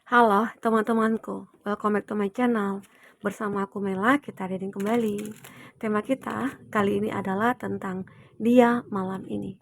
Halo teman-temanku, welcome back to my channel. Bersama aku Mela, kita reading kembali. Tema kita kali ini adalah tentang dia malam ini.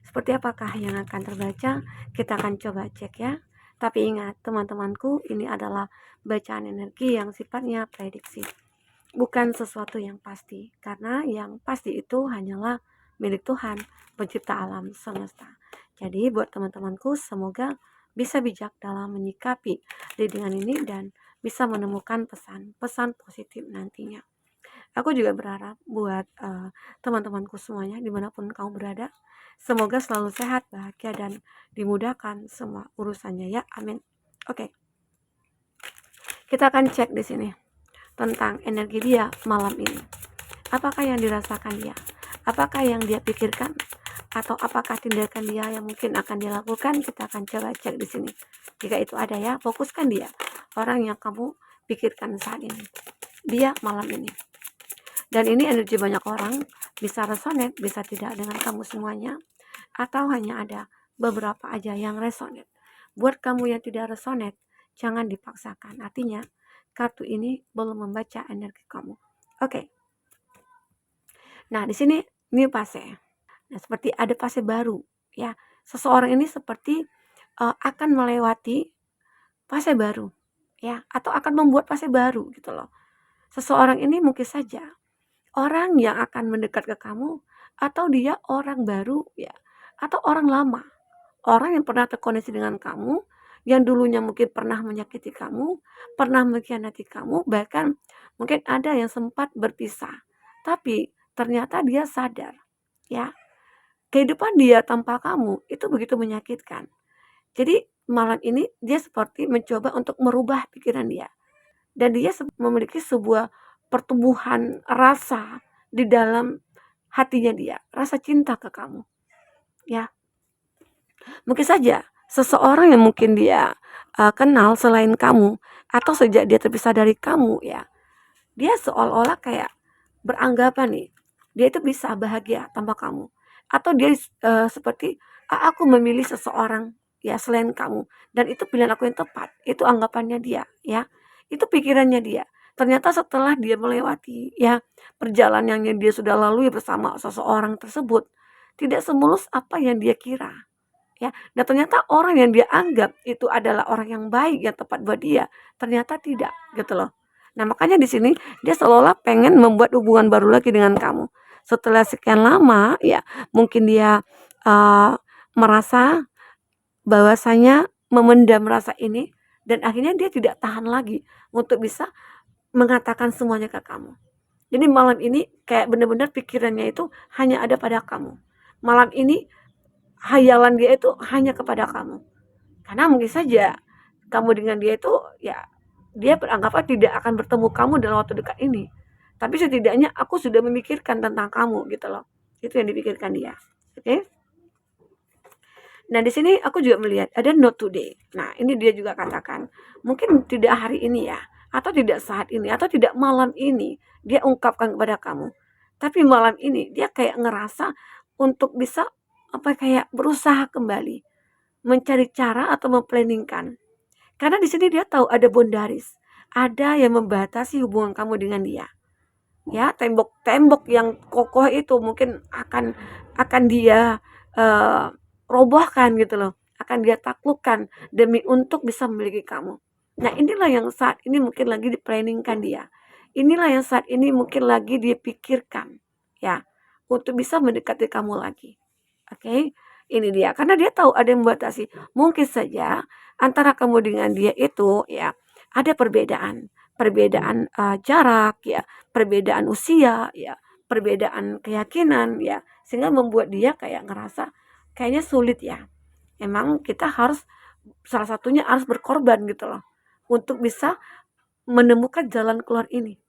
Seperti apakah yang akan terbaca? Kita akan coba cek ya. Tapi ingat teman-temanku, ini adalah bacaan energi yang sifatnya prediksi. Bukan sesuatu yang pasti, karena yang pasti itu hanyalah milik Tuhan, pencipta alam semesta. Jadi buat teman-temanku, semoga bisa bijak dalam menyikapi readingan ini dan bisa menemukan pesan-pesan positif nantinya. Aku juga berharap buat teman-temanku semuanya dimanapun kamu berada, semoga selalu sehat, bahagia, dan dimudahkan semua urusannya ya. Amin. Oke, kita akan cek di sini tentang energi dia malam ini. Apakah yang dirasakan dia? Apakah yang dia pikirkan? Atau apakah tindakan dia yang mungkin akan dilakukan? Kita akan coba cek di sini. Jika itu ada ya, fokuskan dia. Orang yang kamu pikirkan saat ini. Dia malam ini. Dan ini energi banyak orang, bisa resonate, bisa tidak dengan kamu semuanya. Atau hanya ada beberapa aja yang resonate. Buat kamu yang tidak resonate, jangan dipaksakan. Artinya, kartu ini belum membaca energi kamu. Oke. Nah, di sini ini fase. Nah, seperti ada fase baru, ya. Seseorang ini seperti akan melewati fase baru, ya, atau akan membuat fase baru gitu loh. Seseorang ini mungkin saja orang yang akan mendekat ke kamu, atau dia orang baru, ya, atau orang lama. Orang yang pernah terkoneksi dengan kamu, yang dulunya mungkin pernah menyakiti kamu, pernah mengkhianati kamu, bahkan mungkin ada yang sempat berpisah. Tapi ternyata dia sadar, ya, kehidupan dia tanpa kamu itu begitu menyakitkan. Jadi malam ini dia seperti mencoba untuk merubah pikiran dia. Dan dia memiliki sebuah pertumbuhan rasa di dalam hatinya dia, rasa cinta ke kamu. Ya, mungkin saja seseorang yang mungkin dia kenal selain kamu, atau sejak dia terpisah dari kamu, ya, dia seolah-olah kayak beranggapan nih, dia itu bisa bahagia tanpa kamu. Atau dia seperti, aku memilih seseorang ya selain kamu, dan itu pilihan aku yang tepat. Itu anggapannya dia, ya. Itu pikirannya dia. Ternyata setelah dia melewati ya perjalanan yang dia sudah lalui bersama seseorang tersebut, tidak semulus apa yang dia kira. Ya, dan ternyata orang yang dia anggap itu adalah orang yang baik, yang tepat buat dia, ternyata tidak, gitu loh. Nah, makanya di sini dia seolah pengen membuat hubungan baru lagi dengan kamu. Setelah sekian lama, ya, mungkin dia merasa bahwasanya memendam rasa ini, dan akhirnya dia tidak tahan lagi untuk bisa mengatakan semuanya ke kamu. Jadi malam ini kayak benar-benar pikirannya itu hanya ada pada kamu. Malam ini hayalan dia itu hanya kepada kamu. Karena mungkin saja kamu dengan dia itu ya dia beranggapan tidak akan bertemu kamu dalam waktu dekat ini. Tapi setidaknya aku sudah memikirkan tentang kamu gitu loh. Itu yang dipikirkan dia. Oke? Okay? Nah, di sini aku juga melihat ada not today. Nah, ini dia juga katakan, mungkin tidak hari ini ya, atau tidak saat ini, atau tidak malam ini dia ungkapkan kepada kamu. Tapi malam ini dia kayak ngerasa untuk bisa kayak berusaha kembali mencari cara atau memplanningkan. Karena di sini dia tahu ada bondaris, ada yang membatasi hubungan kamu dengan dia. Ya, tembok-tembok yang kokoh itu mungkin akan dia robohkan gitu loh, akan dia taklukkan demi untuk bisa memiliki kamu. Nah, inilah yang saat ini mungkin lagi diplanningkan dia. Inilah yang saat ini mungkin lagi dia pikirkan, ya, untuk bisa mendekati kamu lagi. Oke, ini dia. Karena dia tahu ada yang membatasi. Mungkin saja antara kamu dengan dia itu ya ada perbedaan, perbedaan jarak ya, perbedaan usia ya, perbedaan keyakinan ya, sehingga membuat dia kayak ngerasa kayaknya sulit ya. Emang kita harus salah satunya harus berkorban gitu loh untuk bisa menemukan jalan keluar ini.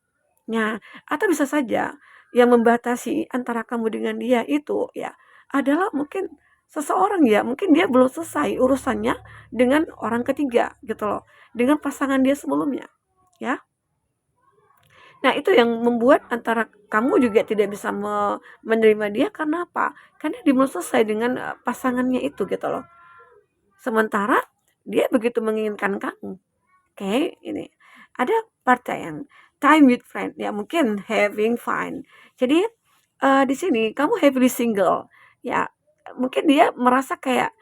Nah, atau bisa saja yang membatasi antara kamu dengan dia itu ya adalah mungkin seseorang ya, mungkin dia belum selesai urusannya dengan orang ketiga gitu loh, dengan pasangan dia sebelumnya, ya. Nah, itu yang membuat antara kamu juga tidak bisa menerima dia karena apa? Karena dia belum selesai dengan pasangannya itu gitu loh. Sementara dia begitu menginginkan kamu. Oke, ini ada part yang time with friend, ya mungkin having fun. Jadi di sini kamu happily single, ya mungkin dia merasa kayak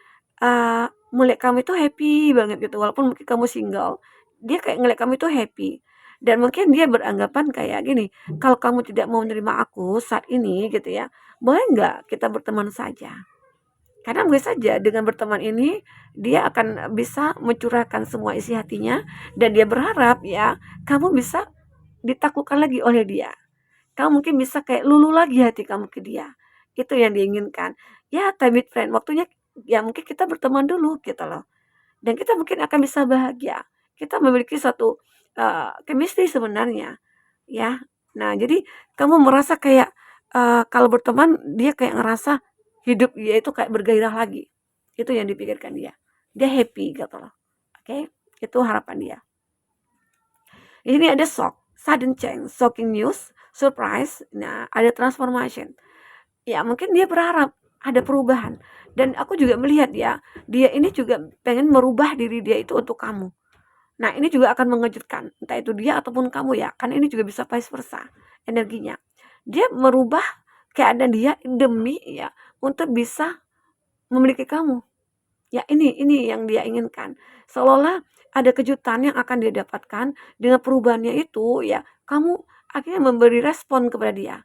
melihat kamu itu happy banget gitu, walaupun mungkin kamu single, dia kayak ngeliat kamu itu happy. Dan mungkin dia beranggapan kayak gini, kalau kamu tidak mau menerima aku saat ini gitu ya, boleh nggak kita berteman saja? Karena mungkin saja dengan berteman ini, dia akan bisa mencurahkan semua isi hatinya dan dia berharap ya, kamu bisa ditaklukkan lagi oleh dia. Kamu mungkin bisa kayak luluh lagi hati kamu ke dia. Itu yang diinginkan. Ya, time with friend, waktunya ya mungkin kita berteman dulu gitu loh. Dan kita mungkin akan bisa bahagia. Kita memiliki suatu chemistry sebenarnya, ya. Nah, jadi kamu merasa kayak kalau berteman dia kayak ngerasa hidup dia itu kayak bergairah lagi. Itu yang dipikirkan dia. Dia happy gitu loh. Oke, itu harapan dia. Ini ada shock, sudden change, shocking news, surprise, nah ada transformation. Ya mungkin dia berharap ada perubahan. Dan aku juga melihat ya, dia ini juga pengen merubah diri dia itu untuk kamu. Nah ini juga akan mengejutkan, entah itu dia ataupun kamu ya, kan ini juga bisa vice versa energinya. Dia merubah keadaan dia demi ya untuk bisa memiliki kamu. Ya ini yang dia inginkan. Seolah-olah ada kejutan yang akan dia dapatkan dengan perubahannya itu ya, kamu akhirnya memberi respon kepada dia.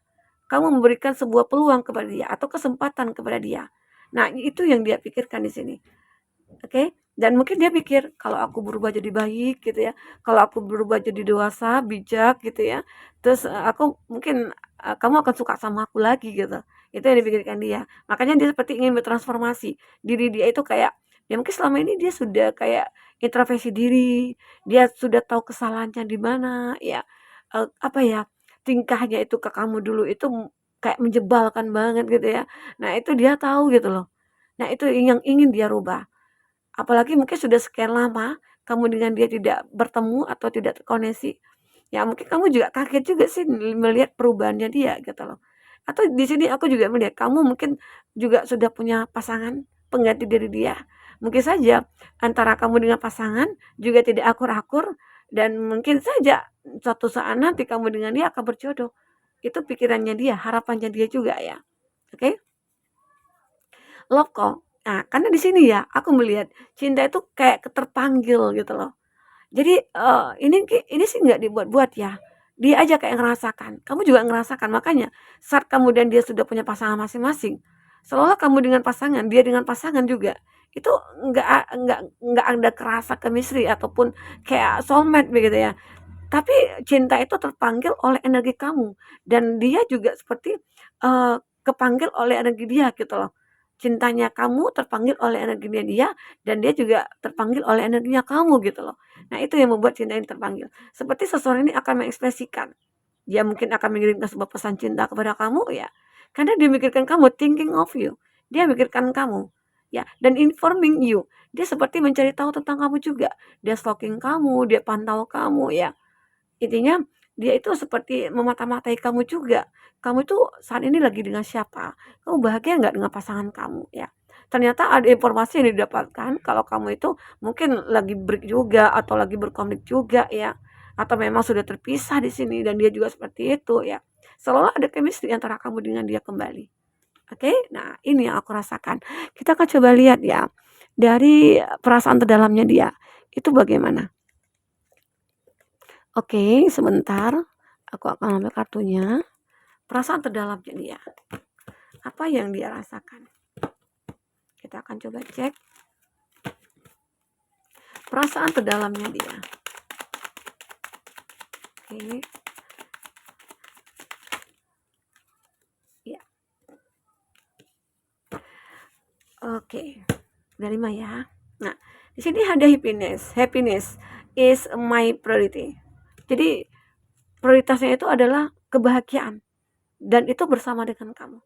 Kamu memberikan sebuah peluang kepada dia atau kesempatan kepada dia. Nah, itu yang dia pikirkan di sini. Oke? Dan mungkin dia pikir kalau aku berubah jadi baik gitu ya, kalau aku berubah jadi dewasa, bijak gitu ya, terus aku mungkin kamu akan suka sama aku lagi gitu. Itu yang dipikirkan dia. Makanya dia seperti ingin bertransformasi. Diri dia itu kayak ya mungkin selama ini dia sudah kayak introspeksi diri, dia sudah tahu kesalahannya di mana, ya apa ya, tingkahnya itu ke kamu dulu itu kayak menjebalkan banget gitu ya. Nah, itu dia tahu gitu loh. Nah, itu yang ingin dia rubah. Apalagi mungkin sudah sekian lama kamu dengan dia tidak bertemu atau tidak terkoneksi. Ya mungkin kamu juga kaget juga sih melihat perubahannya dia gitu loh. Atau di sini aku juga melihat kamu mungkin juga sudah punya pasangan pengganti dari dia. Mungkin saja antara kamu dengan pasangan juga tidak akur-akur dan mungkin saja suatu saat nanti kamu dengan dia akan berjodoh. Itu pikirannya dia, harapannya dia juga ya. Oke? Love call. Nah, karena di sini ya aku melihat cinta itu kayak terpanggil gitu loh. Jadi, ini sih nggak dibuat-buat ya, dia aja kayak ngerasakan, kamu juga ngerasakan. Makanya saat kamu dan dia sudah punya pasangan masing-masing, seolah kamu dengan pasangan, dia dengan pasangan juga, itu nggak ada kerasa chemistry ataupun kayak soulmate begitu ya. Tapi cinta itu terpanggil oleh energi kamu dan dia juga seperti, kepanggil oleh energi dia gitu loh. Cintanya kamu terpanggil oleh energinya dia dan dia juga terpanggil oleh energinya kamu gitu loh. Nah itu yang membuat cinta ini terpanggil. Seperti seseorang ini akan mengekspresikan, dia mungkin akan mengirimkan sebuah pesan cinta kepada kamu ya, karena dia mikirkan kamu, thinking of you, dia mikirkan kamu, ya dan informing you, dia seperti mencari tahu tentang kamu juga, dia stalking kamu, dia pantau kamu ya. Intinya dia itu seperti memata-matai kamu juga. Kamu itu saat ini lagi dengan siapa? Kamu bahagia nggak dengan pasangan kamu? Ya. Ternyata ada informasi yang didapatkan kalau kamu itu mungkin lagi break juga atau lagi berkonflik juga ya. Atau memang sudah terpisah di sini dan dia juga seperti itu ya. Selalu ada chemistry antara kamu dengan dia kembali. Oke, nah ini yang aku rasakan. Kita akan coba lihat ya dari perasaan terdalamnya dia. Itu bagaimana? Oke, sebentar. Aku akan ambil kartunya. Perasaan terdalamnya dia. Apa yang dia rasakan? Kita akan coba cek. Perasaan terdalamnya dia. Oke. Ya. Oke. Udah 5 ya. Nah, di sini ada happiness. Happiness is my priority. Jadi prioritasnya itu adalah kebahagiaan dan itu bersama dengan kamu.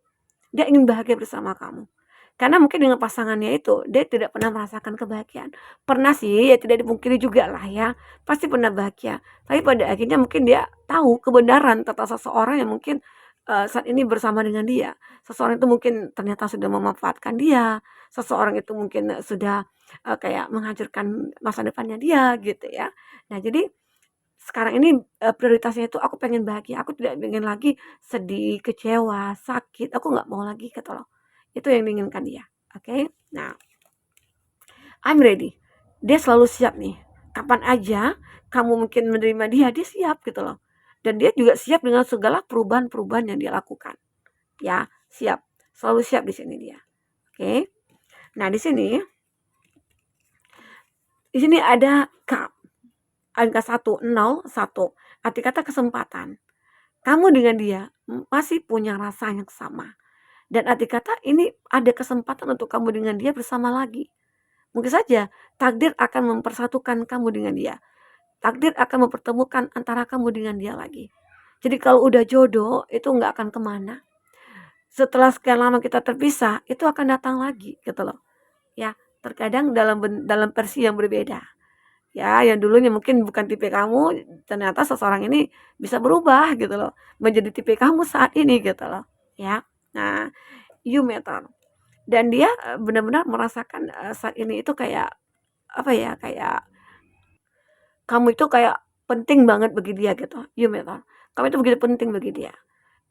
Dia ingin bahagia bersama kamu. Karena mungkin dengan pasangannya itu, dia tidak pernah merasakan kebahagiaan. Pernah sih, ya tidak dipungkiri juga lah ya. Pasti pernah bahagia. Tapi pada akhirnya mungkin dia tahu kebenaran tentang seseorang yang mungkin saat ini bersama dengan dia. Seseorang itu mungkin ternyata sudah memanfaatkan dia. Seseorang itu mungkin sudah kayak menghancurkan masa depannya dia gitu ya. Nah jadi sekarang ini, prioritasnya itu aku pengen bahagia, aku tidak ingin lagi sedih, kecewa, sakit, aku nggak mau lagi gitu loh. Itu yang diinginkan dia, oke. Nah, I'm ready. Dia selalu siap nih, kapan aja kamu mungkin menerima dia, dia siap gitu loh. Dan dia juga siap dengan segala perubahan-perubahan yang dia lakukan, ya, siap, selalu siap di sini dia, oke. Nah di sini ada angka 1, 0, 1, arti kata kesempatan. Kamu dengan dia masih punya rasa yang sama. Dan arti kata ini ada kesempatan untuk kamu dengan dia bersama lagi. Mungkin saja takdir akan mempersatukan kamu dengan dia. Takdir akan mempertemukan antara kamu dengan dia lagi. Jadi kalau udah jodoh itu nggak akan kemana. Setelah sekian lama kita terpisah, itu akan datang lagi gitu loh. Ya, terkadang dalam versi yang berbeda. Ya, yang dulunya mungkin bukan tipe kamu, ternyata seseorang ini bisa berubah gitu loh, menjadi tipe kamu saat ini gitu loh, ya. Nah, you matter. Dan dia, benar-benar merasakan, saat ini itu kayak, apa ya, kayak kamu itu kayak penting banget bagi dia gitu, you matter. Kamu itu begitu penting bagi dia.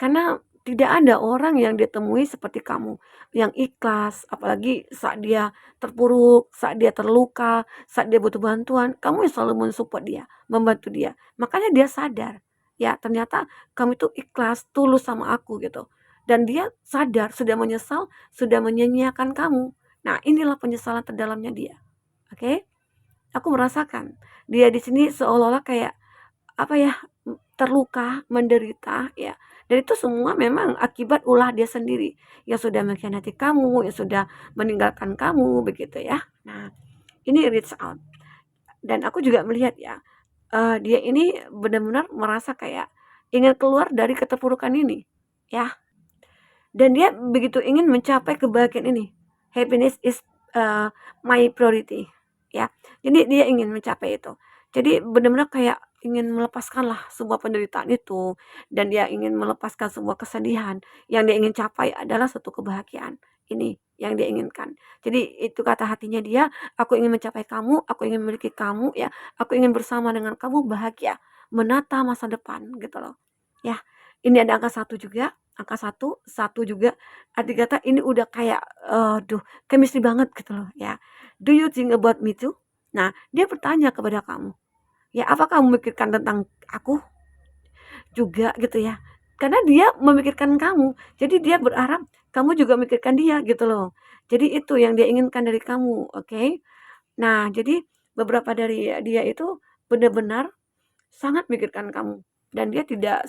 Karena tidak ada orang yang dia temui seperti kamu, yang ikhlas, apalagi saat dia terpuruk, saat dia terluka, saat dia butuh bantuan, kamu yang selalu mensupport dia, membantu dia. Makanya dia sadar, ya ternyata kamu itu ikhlas, tulus sama aku gitu. Dan dia sadar, sudah menyesal, sudah menyia-nyiakan kamu. Nah, inilah penyesalan terdalamnya dia. Oke? Aku merasakan dia di sini seolah-olah kayak apa ya, terluka, menderita ya, dan itu semua memang akibat ulah dia sendiri, yang sudah mengkhianati kamu, yang sudah meninggalkan kamu, begitu ya. Nah, ini reach out, dan aku juga melihat ya, dia ini benar-benar merasa kayak ingin keluar dari keterpurukan ini, ya. Dan dia begitu ingin mencapai kebahagiaan ini. Happiness is my priority. Ya. Jadi dia ingin mencapai itu. Jadi benar-benar kayak ingin melepaskanlah semua penderitaan itu dan dia ingin melepaskan semua kesedihan. Yang dia ingin capai adalah satu kebahagiaan. Ini yang dia inginkan. Jadi itu kata hatinya dia, aku ingin mencapai kamu, aku ingin memiliki kamu ya, aku ingin bersama dengan kamu bahagia, menata masa depan gitu loh. Ya. Ini ada angka 1 juga, angka 1 juga, arti kata ini udah kayak, aduh chemistry banget gitu loh ya. Do you think about me too? Nah, dia bertanya kepada kamu, ya apa kamu memikirkan tentang aku juga gitu ya. Karena dia memikirkan kamu, jadi dia berharap kamu juga memikirkan dia gitu loh. Jadi itu yang dia inginkan dari kamu, oke. Nah, jadi beberapa dari dia itu benar-benar sangat memikirkan kamu dan dia tidak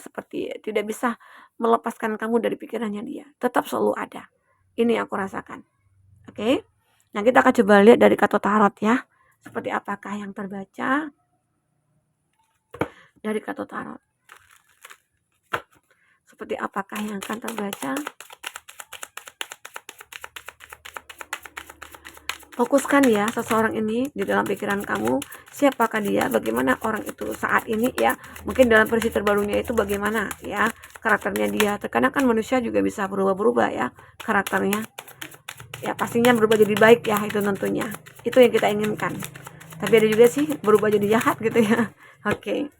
bisa melepaskan kamu dari pikirannya dia, tetap selalu ada. Ini yang aku rasakan, oke? Nah, kita akan coba lihat dari kartu tarot ya, seperti apakah yang terbaca dari kartu tarot. Seperti apakah yang akan terbaca? Fokuskan ya seseorang ini di dalam pikiran kamu, siapakah dia, bagaimana orang itu saat ini ya, mungkin dalam versi terbarunya itu bagaimana ya karakternya dia. Terkadang kan manusia juga bisa berubah-berubah ya karakternya. Ya pastinya berubah jadi baik ya, itu tentunya. Itu yang kita inginkan. Tapi ada juga sih berubah jadi jahat gitu ya. Oke.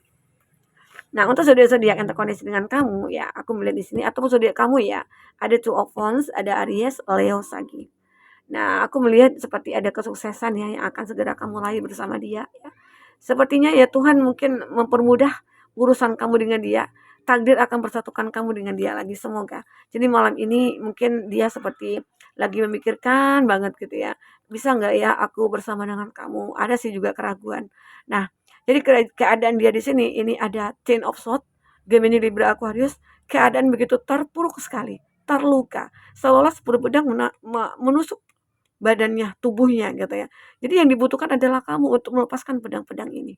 Nah, untuk zodiak-zodiak yang terkoneksi dengan kamu ya, aku melihat di sini ataupun zodiak kamu ya, ada Two of Wands, ada Aries, Leo, Sagi. Nah, aku melihat seperti ada kesuksesan ya yang akan segera kamu raih bersama dia ya. Sepertinya ya Tuhan mungkin mempermudah urusan kamu dengan dia. Takdir akan persatukan kamu dengan dia lagi semoga. Jadi malam ini mungkin dia seperti lagi memikirkan banget gitu ya. Bisa nggak ya aku bersama dengan kamu? Ada sih juga keraguan. Nah, jadi keadaan dia di sini ini ada Ten of Swords, Gemini, Libra, Aquarius. Keadaan begitu terpuruk sekali, terluka, seolah-olah 10 pedang menusuk badannya, tubuhnya gitu ya. Jadi yang dibutuhkan adalah kamu untuk melepaskan pedang-pedang ini.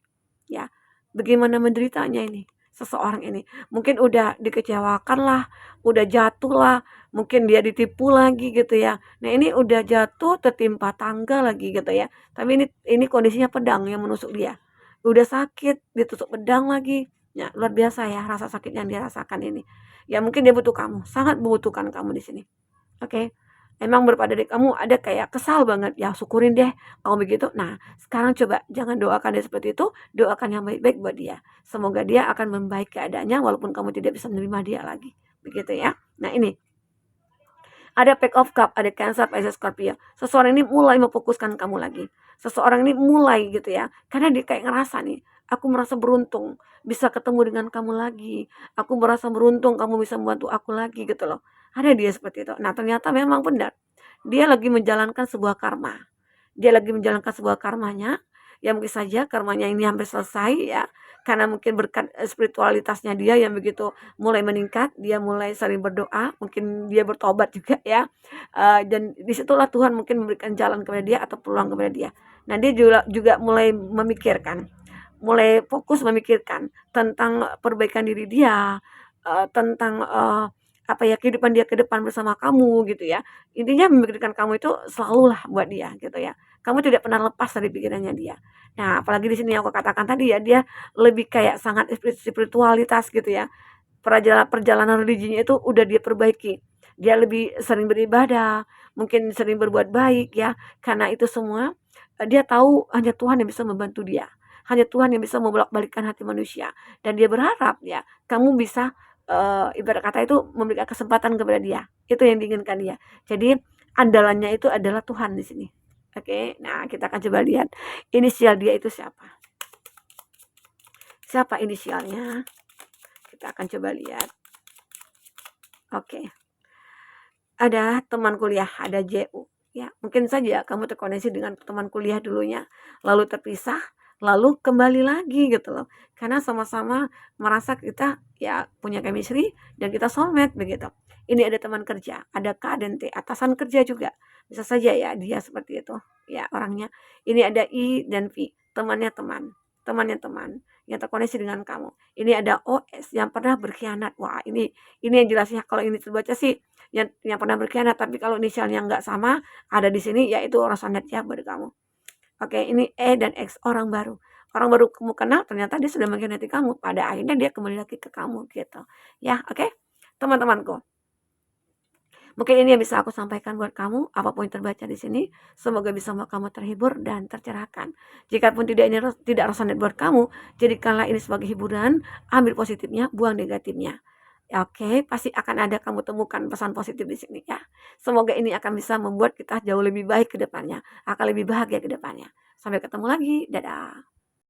Ya, bagaimana menderitanya ini seseorang ini. Mungkin udah dikecewakan lah, udah jatuh lah, mungkin dia ditipu lagi gitu ya. Nah, ini udah jatuh tertimpa tangga lagi gitu ya. Tapi ini kondisinya pedang yang menusuk dia. Udah sakit, ditusuk pedang lagi. Ya, luar biasa ya rasa sakit yang dia rasakan ini. Ya, mungkin dia butuh kamu, sangat membutuhkan kamu di sini. Oke. emang beberapa dari kamu ada kayak kesal banget, ya syukurin deh kalau begitu. Nah, sekarang coba jangan doakan dia seperti itu, doakan yang baik-baik buat dia. Semoga dia akan membaik keadaannya walaupun kamu tidak bisa menerima dia lagi. Begitu ya. Nah, ini ada Pack of Cup, ada Cancer, Pisces, Scorpio. Seseorang ini mulai memfokuskan kamu lagi. Seseorang ini mulai gitu ya. Karena dia kayak ngerasa nih, aku merasa beruntung bisa ketemu dengan kamu lagi. Aku merasa beruntung kamu bisa membantu aku lagi gitu loh. Ada dia seperti itu. Nah, ternyata memang benar. Dia lagi menjalankan sebuah karma. Dia lagi menjalankan sebuah karmanya, ya mungkin saja karmanya ini hampir selesai ya, karena mungkin berkat spiritualitasnya dia yang begitu mulai meningkat, dia mulai sering berdoa, mungkin dia bertobat juga ya, dan disitulah Tuhan mungkin memberikan jalan kepada dia atau peluang kepada dia. Nah, dia juga mulai memikirkan, mulai fokus memikirkan tentang perbaikan diri dia, tentang apa ya, kehidupan dia ke depan bersama kamu gitu ya. Intinya memikirkan kamu itu selalulah buat dia gitu ya. Kamu tidak pernah lepas dari pikirannya dia. Nah, apalagi di sini yang aku katakan tadi ya, dia lebih kayak sangat spiritualitas gitu ya. Perjalanan religinya itu udah dia perbaiki. Dia lebih sering beribadah, mungkin sering berbuat baik ya. Karena itu semua dia tahu hanya Tuhan yang bisa membantu dia. Hanya Tuhan yang bisa membolak-balikkan hati manusia. Dan dia berharap ya kamu bisa ibarat kata itu memberikan kesempatan kepada dia. Itu yang diinginkan dia. Jadi andalannya itu adalah Tuhan di sini. Oke, nah kita akan coba lihat inisial dia itu siapa. Siapa inisialnya? Kita akan coba lihat. Oke, ada teman kuliah, ada JU. Ya, mungkin saja kamu terkoneksi dengan teman kuliah dulunya, lalu terpisah, lalu kembali lagi gitu loh. Karena sama-sama merasa kita ya punya chemistry dan kita soulmate begitu. Ini ada teman kerja, ada K dan T, atasan kerja juga. Bisa saja ya dia seperti itu. Ya, orangnya. Ini ada I dan V, temannya teman yang terkoneksi dengan kamu. Ini ada OS yang pernah berkhianat. Wah, ini yang jelasnya kalau ini terbaca sih yang pernah berkhianat, tapi kalau inisialnya nggak sama ada di sini yaitu orang soulmate ya buat kamu. Oke, ini E dan X, orang baru. Orang baru kamu kenal ternyata dia sudah mengkhianati kamu. Pada akhirnya dia kembali lagi ke kamu gitu. Ya, oke. Teman-temanku. Mungkin ini yang bisa aku sampaikan buat kamu, apapun yang terbaca di sini, semoga bisa membuat kamu terhibur dan tercerahkan. Jikapun tidak resonate buat kamu, jadikanlah ini sebagai hiburan, ambil positifnya, buang negatifnya. Ya, oke, pasti akan ada kamu temukan pesan positif di sini ya. Semoga ini akan bisa membuat kita jauh lebih baik ke depannya, akan lebih bahagia ke depannya. Sampai ketemu lagi, dadah.